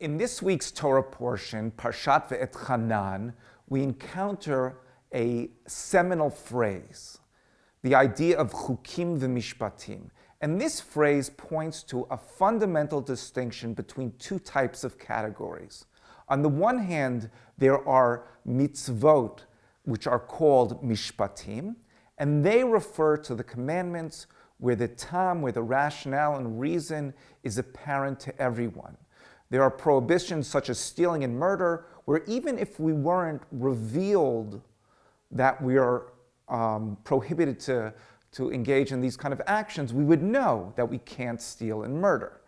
In this week's Torah portion, Parashat Vaetchanan, we encounter a seminal phrase, the idea of chukim v'mishpatim. And this phrase points to a fundamental distinction between two types of categories. On the one hand, there are mitzvot, which are called mishpatim, and they refer to the commandments where the tam, where the rationale and reason is apparent to everyone. There are prohibitions such as stealing and murder, where even if we weren't revealed that we are prohibited to engage in these kind of actions, we would know that we can't steal and murder.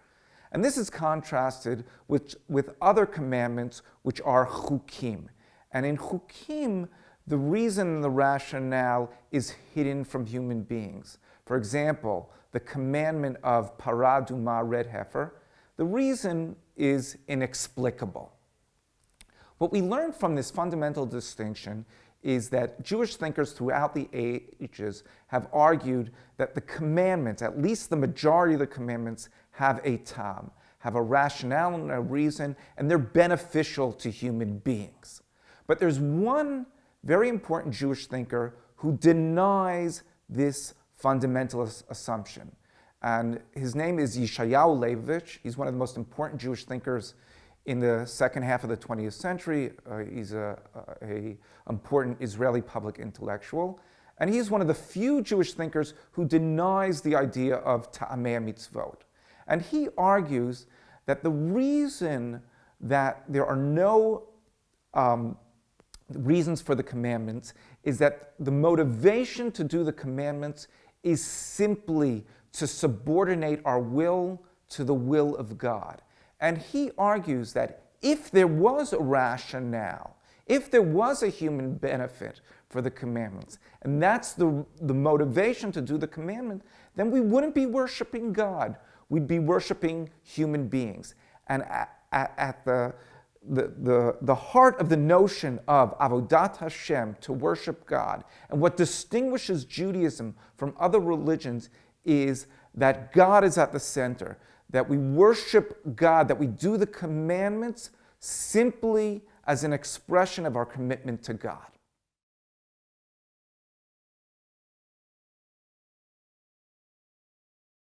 And this is contrasted with other commandments which are chukim. And in chukim, the reason and the rationale is hidden from human beings. For example, the commandment of parah adumah, red heifer, the reason is inexplicable. What we learn from this fundamental distinction is that Jewish thinkers throughout the ages have argued that the commandments, at least the majority of the commandments, have a tam, have a rationale and a reason, and they're beneficial to human beings. But there's one very important Jewish thinker who denies this fundamental assumption. And his name is Yeshayahu Leibovich. He's one of the most important Jewish thinkers in the second half of the 20th century. He's an important Israeli public intellectual. And he's one of the few Jewish thinkers who denies the idea of ta'amei mitzvot. And he argues that the reason that there are no reasons for the commandments is that the motivation to do the commandments is simply to subordinate our will to the will of God. And he argues that if there was a rationale, if there was a human benefit for the commandments, and that's the motivation to do the commandment, then we wouldn't be worshiping God. We'd be worshiping human beings. And at the heart of the notion of avodat Hashem, to worship God, and what distinguishes Judaism from other religions is that God is at the center, that we worship God, that we do the commandments simply as an expression of our commitment to God.